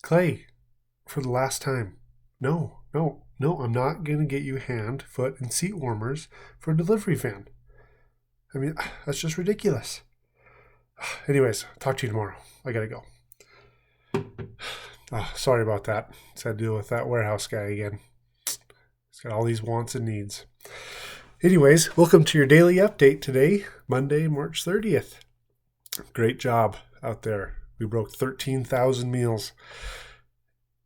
Clay, for the last time. No, no, no, I'm not going to get you hand, foot, and seat warmers for a delivery van. I mean, that's just ridiculous. Anyways, talk to you tomorrow. I gotta go. Sorry about that. Just had to deal with that warehouse guy again. He's got all these wants and needs. Anyways, welcome to your daily update today, Monday, March 30th. Great job out there. We broke 13,000 meals.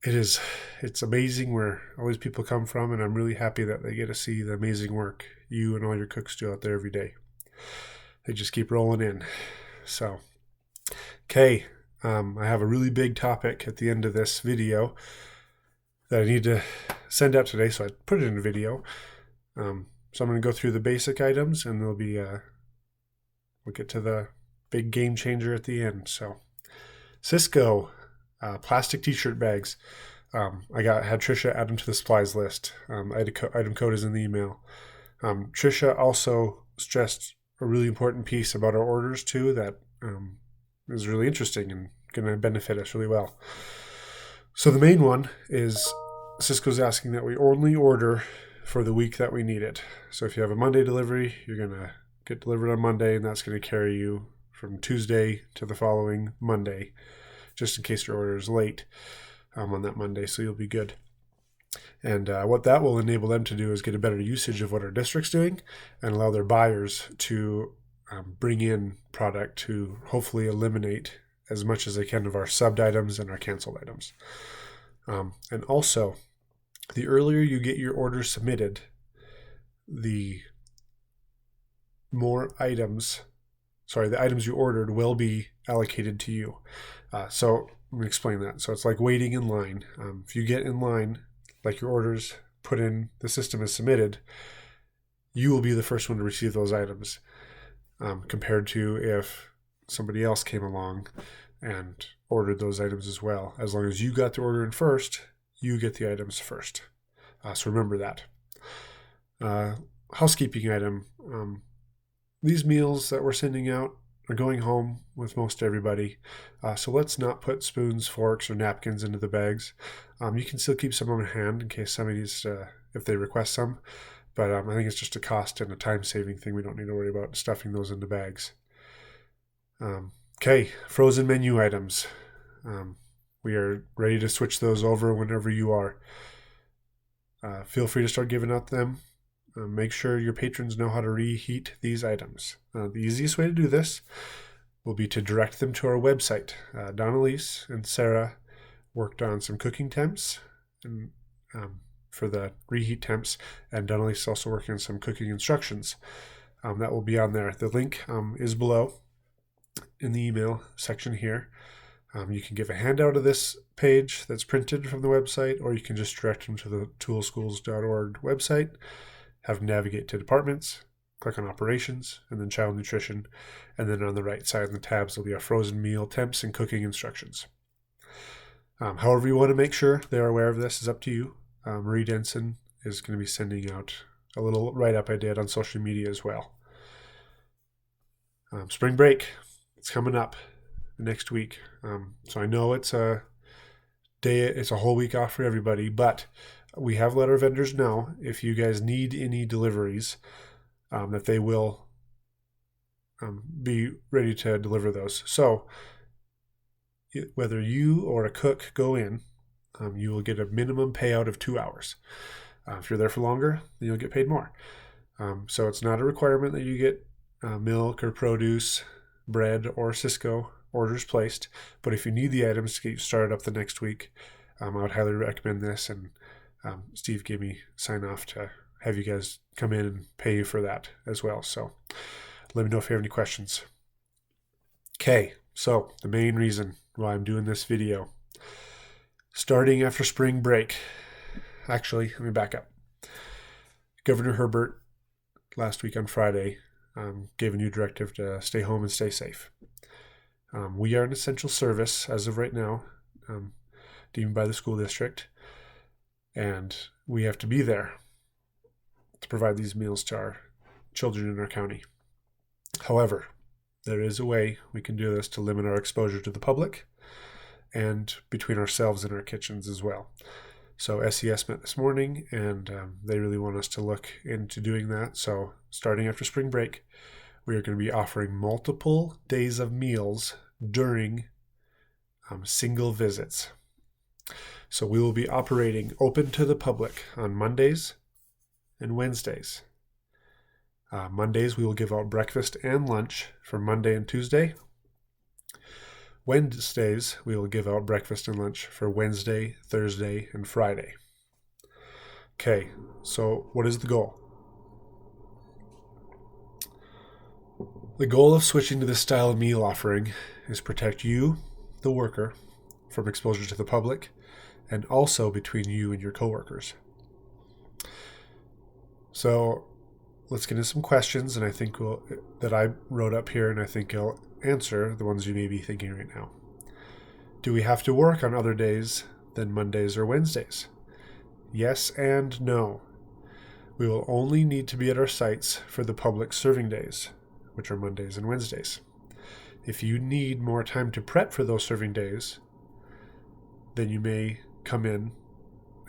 It's amazing where all these people come from, and I'm really happy that they get to see the amazing work you and all your cooks do out there every day. They just keep rolling in. So, okay, I have a really big topic at the end of this video that I need to send out today, so I put it in a video. So I'm going to go through the basic items, and there'll be we'll get to the big game changer at the end. So, Cisco plastic t-shirt bags. I had Trisha add them to the supplies list. Item code is in the email. Trisha also stressed a really important piece about our orders too that is really interesting and going to benefit us really well. So the main one is Cisco's asking that we only order for the week that we need it. So if you have a Monday delivery, you're going to get delivered on Monday, and that's going to carry you from Tuesday to the following Monday, just in case your order is late on that Monday, so you'll be good. And what that will enable them to do is get a better usage of what our district's doing and allow their buyers to bring in product to hopefully eliminate as much as they can of our subbed items and our canceled items. And also, the earlier you get your order submitted, the items you ordered will be allocated to you. So let me explain that. So it's like waiting in line. If you get in line, like your orders put in, the system is submitted, you will be the first one to receive those items, compared to if somebody else came along and ordered those items as well. As long as you got the order in first, you get the items first. So remember that. Housekeeping item. These meals that we're sending out are going home with most everybody. So let's not put spoons, forks, or napkins into the bags. You can still keep some on hand in case somebody needs if they request some. But I think it's just a cost and a time-saving thing. We don't need to worry about stuffing those into bags. Okay, frozen menu items. We are ready to switch those over whenever you are. Feel free to start giving out them. Make sure your patrons know how to reheat these items. The easiest way to do this will be to direct them to our website. Donalise and Sarah worked on some cooking temps and for the reheat temps, and Donalise is also working on some cooking instructions. That will be on there. The link is below in the email section here. You can give a handout of this page that's printed from the website, or you can just direct them to the toolschools.org website. Have them navigate to departments, click on operations, and then child nutrition. And then on the right side in the tabs, there'll be a frozen meal temps and cooking instructions. However you want to make sure they're aware of this is up to you. Marie Denson is going to be sending out a little write-up I did on social media as well. Spring break, it's coming up next week. So I know it's a whole week off for everybody, but we have let our vendors know if you guys need any deliveries, that they will be ready to deliver those. So whether you or a cook go in, you will get a minimum payout of 2 hours. If you're there for longer, then you'll get paid more. So it's not a requirement that you get milk or produce, bread, or Cisco orders placed. But if you need the items to get you started up the next week, I would highly recommend this. And Steve gave me sign off to have you guys come in and pay you for that as well. So let me know if you have any questions. Okay, so the main reason why I'm doing this video, starting after spring break. Actually, let me back up. Governor Herbert last week on Friday gave a new directive to stay home and stay safe. We are an essential service as of right now, deemed by the school district. And we have to be there to provide these meals to our children in our county. However, there is a way we can do this to limit our exposure to the public and between ourselves and our kitchens as well. So SES met this morning, and they really want us to look into doing that. So starting after spring break, we are going to be offering multiple days of meals during single visits. So we will be operating open to the public on Mondays and Wednesdays. Mondays, we will give out breakfast and lunch for Monday and Tuesday. Wednesdays, we will give out breakfast and lunch for Wednesday, Thursday, and Friday. Okay, so what is the goal? The goal of switching to this style of meal offering is protect you, the worker, from exposure to the public, and also between you and your coworkers. So let's get into some questions, and I think that I wrote up here, and I think I'll answer the ones you may be thinking right now. Do we have to work on other days than Mondays or Wednesdays? Yes and no. We will only need to be at our sites for the public serving days, which are Mondays and Wednesdays. If you need more time to prep for those serving days, then you may come in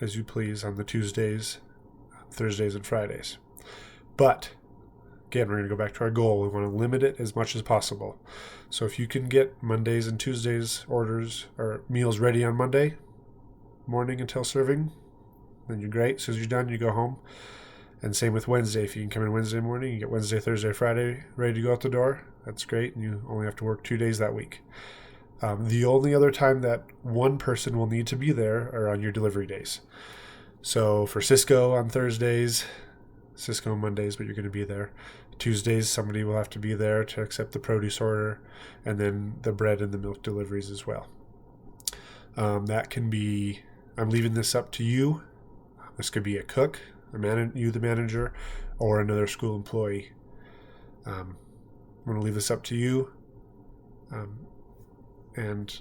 as you please on the Tuesdays, Thursdays, and Fridays. But again, we're going to go back to our goal. We want to limit it as much as possible. So if you can get Mondays and Tuesdays orders or meals ready on Monday morning until serving, then you're great. As soon as you're done, you go home. And same with Wednesday. If you can come in Wednesday morning, you get Wednesday, Thursday, Friday ready to go out the door. That's great. And you only have to work 2 days that week. The only other time that one person will need to be there are on your delivery days. So for Sysco on Thursdays, Sysco on Mondays, but you're going to be there. Tuesdays, somebody will have to be there to accept the produce order, and then the bread and the milk deliveries as well. That can be, I'm leaving this up to you. This could be a cook, you the manager, or another school employee. I'm going to leave this up to you. And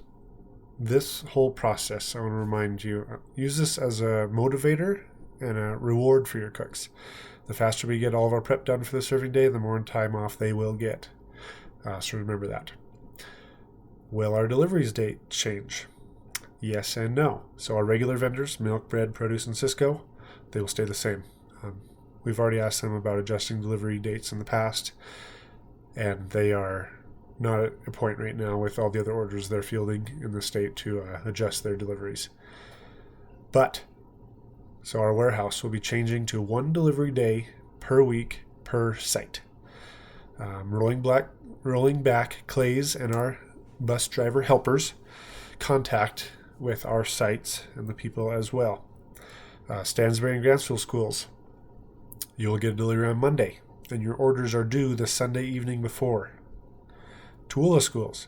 this whole process, I want to remind you, use this as a motivator and a reward for your cooks. The faster we get all of our prep done for the serving day, the more time off they will get. So remember that. Will our deliveries date change? Yes and no. So our regular vendors, milk, bread, produce, and Sysco, they will stay the same. We've already asked them about adjusting delivery dates in the past, and they are not at a point right now with all the other orders they're fielding in the state to adjust their deliveries. So our warehouse will be changing to 1 delivery day per week per site. Rolling back Clay's and our bus driver helpers contact with our sites and the people as well. Stansbury and Grantsville schools, you will get a delivery on Monday, and your orders are due the Sunday evening before. Tooele schools,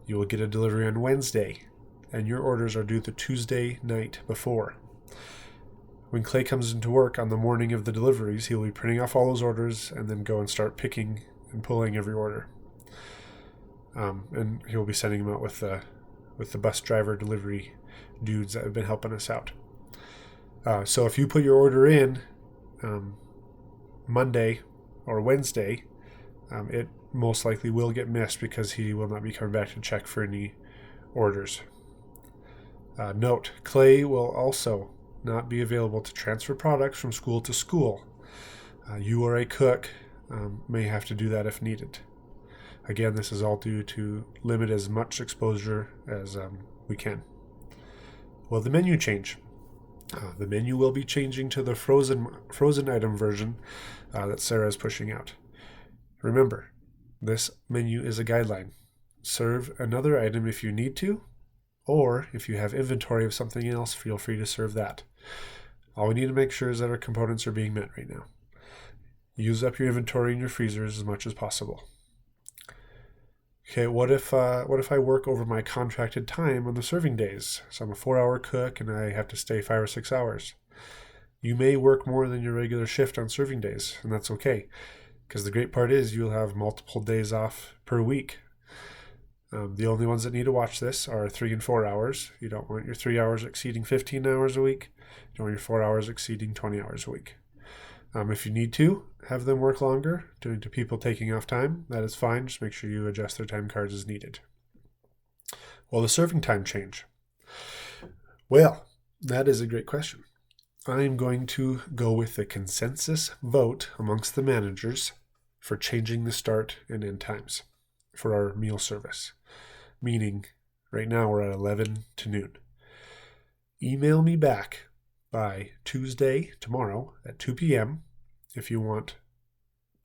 you will get a delivery on Wednesday, and your orders are due the Tuesday night before. When Clay comes into work on the morning of the deliveries, he will be printing off all those orders and then go and start picking and pulling every order. And he will be sending them out with the bus driver delivery dudes that have been helping us out. So if you put your order in Monday or Wednesday, it most likely will get missed because he will not be coming back to check for any orders. Note, Clay will also not be available to transfer products from school to school. You or a cook may have to do that if needed. Again, this is all due to limit as much exposure as we can. Will the menu change? The menu will be changing to the frozen item version that Sarah is pushing out. Remember, this menu is a guideline. Serve another item if you need to, or if you have inventory of something else, feel free to serve that. All we need to make sure is that our components are being met right now. Use up your inventory in your freezers as much as possible. Okay, what if I work over my contracted time on the serving days? So I'm a 4-hour cook and I have to stay 5 or 6 hours. You may work more than your regular shift on serving days, and that's okay, because the great part is you'll have multiple days off per week. The only ones that need to watch this are 3 and 4 hours. You don't want your 3 hours exceeding 15 hours a week. You don't want your 4 hours exceeding 20 hours a week. If you need to have them work longer, due to people taking off time, that is fine. Just make sure you adjust their time cards as needed. Will the serving time change? Well, that is a great question. I'm going to go with the consensus vote amongst the managers for changing the start and end times for our meal service. Meaning, right now we're at 11 to noon. Email me back by Tuesday, tomorrow at 2 p.m. if you want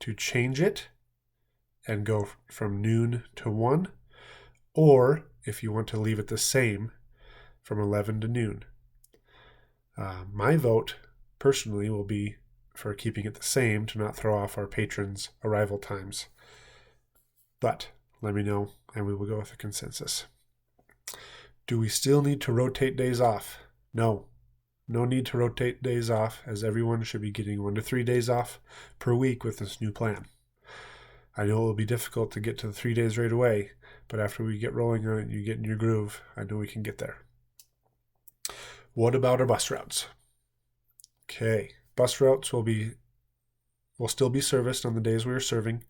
to change it and go from noon to 1, or if you want to leave it the same from 11 to noon. My vote, personally, will be for keeping it the same to not throw off our patrons' arrival times. But let me know, and we will go with a consensus. Do we still need to rotate days off? No. No need to rotate days off, as everyone should be getting 1 to 3 days off per week with this new plan. I know it will be difficult to get to the 3 days right away, but after we get rolling on it and you get in your groove, I know we can get there. What about our bus routes? Okay, bus routes will still be serviced on the days we are serving,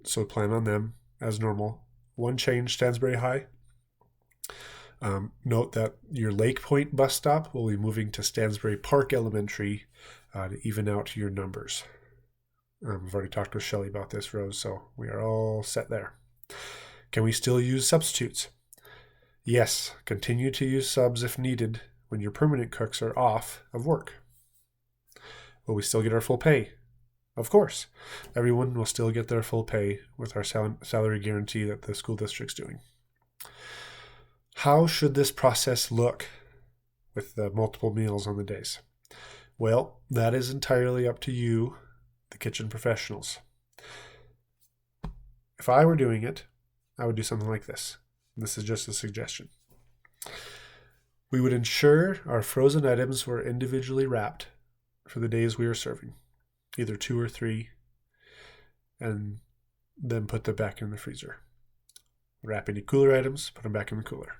so plan on them as normal. One change, Stansbury High. Note that your Lake Point bus stop will be moving to Stansbury Park Elementary to even out your numbers. I've already talked with Shelley about this, Rose, so we are all set there. Can we still use substitutes? Yes, continue to use subs if needed when your permanent cooks are off of work. Will we still get our full pay? Of course. Everyone will still get their full pay with our salary guarantee that the school district's doing. How should this process look with the multiple meals on the days? Well, that is entirely up to you, the kitchen professionals. If I were doing it, I would do something like this. This is just a suggestion. We would ensure our frozen items were individually wrapped for the days we are serving, either 2 or 3, and then put them back in the freezer. Wrap any cooler items, put them back in the cooler.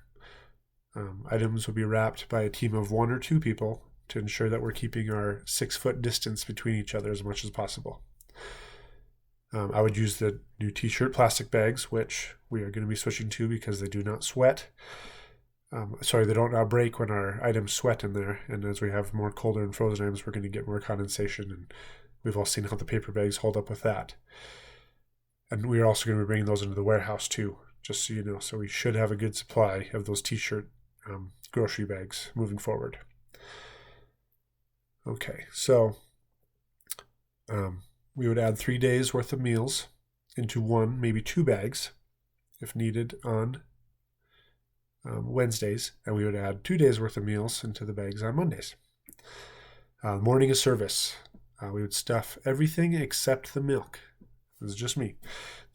Items will be wrapped by a team of 1 or 2 people to ensure that we're keeping our 6-foot distance between each other as much as possible. I would use the new t-shirt plastic bags, which we are going to be switching to because they do not sweat. They don't break when our items sweat in there. And as we have more colder and frozen items, we're going to get more condensation. And we've all seen how the paper bags hold up with that. And we're also going to be bringing those into the warehouse too, just so you know. So we should have a good supply of those t-shirt grocery bags moving forward. Okay, so we would add 3 days worth of meals into 1, maybe 2 bags if needed on Wednesdays, and we would add 2 days worth of meals into the bags on Mondays. Morning of service, we would stuff everything except the milk. This is just me.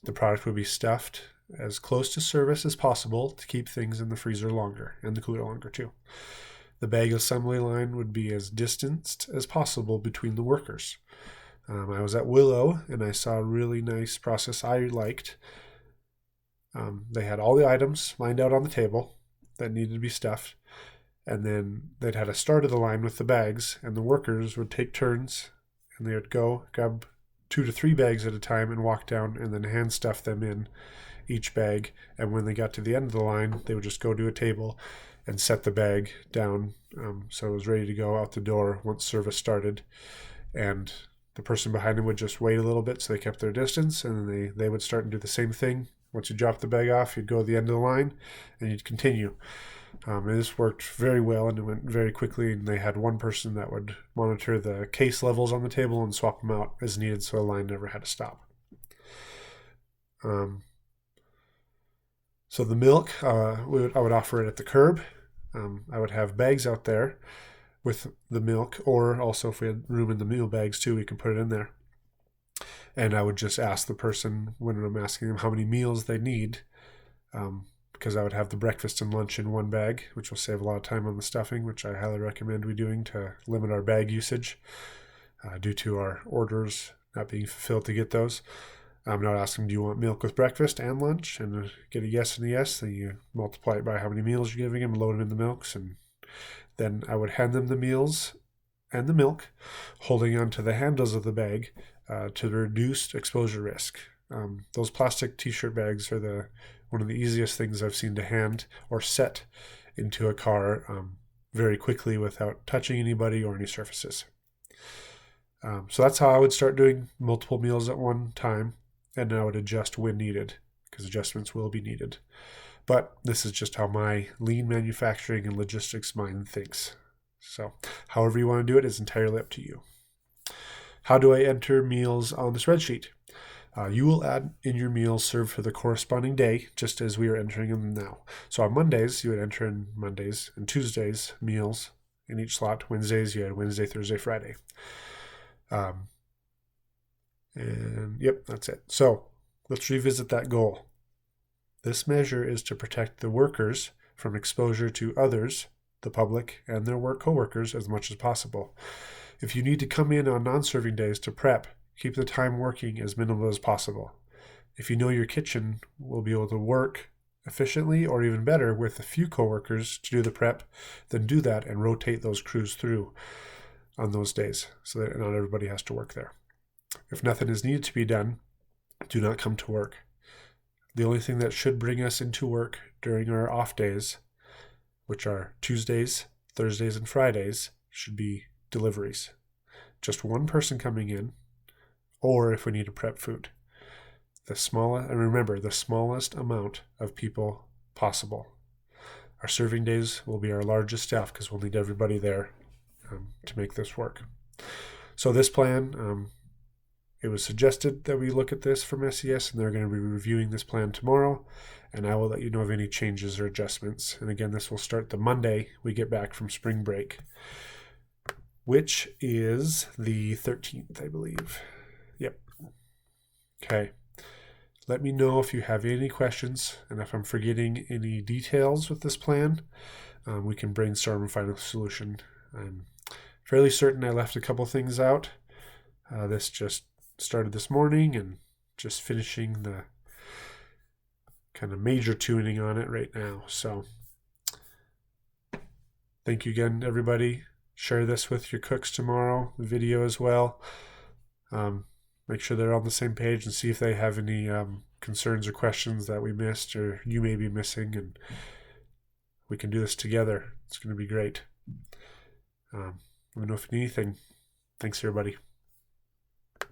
The product would be stuffed as close to service as possible to keep things in the freezer longer and the cooler longer too. The bag assembly line would be as distanced as possible between the workers. I was at Willow and I saw a really nice process I liked. They had all the items lined out on the table that needed to be stuffed, and then they'd had a start of the line with the bags, and the workers would take turns and they would go grab 2 to 3 bags at a time and walk down and then hand stuff them in each bag. And when they got to the end of the line, they would just go to a table and set the bag down so it was ready to go out the door once service started. And the person behind them would just wait a little bit so they kept their distance, and then they would start and do the same thing. Once you drop the bag off, you'd go to the end of the line and you'd continue. And this worked very well and it went very quickly, and they had one person that would monitor the case levels on the table and swap them out as needed so the line never had to stop. So the milk, I would offer it at the curb. I would have bags out there with the milk, or also if we had room in the meal bags too, we could put it in there. And I would just ask the person when I'm asking them how many meals they need, because I would have the breakfast and lunch in one bag, which will save a lot of time on the stuffing, which I highly recommend we doing to limit our bag usage due to our orders not being fulfilled to get those. I'm not asking, do you want milk with breakfast and lunch? And get a yes and a yes. Then you multiply it by how many meals you're giving them, load them in the milks, and then I would hand them the meals and the milk, holding onto the handles of the bag to reduce exposure risk. Those plastic t-shirt bags are the one of the easiest things I've seen to hand or set into a car very quickly without touching anybody or any surfaces. So that's how I would start doing multiple meals at one time, and I would adjust when needed, because adjustments will be needed. But this is just how my lean manufacturing and logistics mind thinks. So however you want to do it is entirely up to you. How do I enter meals on the spreadsheet? You will add in your meals served for the corresponding day, just as we are entering them now. So on Mondays, you would enter in Mondays, and Tuesdays meals in each slot. Wednesdays, you had Wednesday, Thursday, Friday. And yep, that's it. So let's revisit that goal. This measure is to protect the workers from exposure to others, the public, and their work coworkers as much as possible. If you need to come in on non-serving days to prep, keep the time working as minimal as possible. If you know your kitchen will be able to work efficiently or even better with a few coworkers to do the prep, then do that and rotate those crews through on those days so that not everybody has to work there. If nothing is needed to be done, do not come to work. The only thing that should bring us into work during our off days, which are Tuesdays, Thursdays, and Fridays, should be deliveries. Just one person coming in, or if we need to prep food. And remember, the smallest amount of people possible. Our serving days will be our largest staff because we'll need everybody there to make this work. So this plan, it was suggested that we look at this from SES, and they're going to be reviewing this plan tomorrow, and I will let you know of any changes or adjustments. And again, this will start the Monday we get back from spring break, which is the 13th, I believe. Yep. Okay. Let me know if you have any questions, and if I'm forgetting any details with this plan, we can brainstorm and find a solution. I'm fairly certain I left a couple things out. This just started this morning and just finishing the kind of major tuning on it right now. So thank you again, everybody. Share this with your cooks tomorrow, the video as well. Make sure they're on the same page and see if they have any concerns or questions that we missed or you may be missing, and we can do this together. It's going to be great. Let me know if you need anything. Thanks, everybody.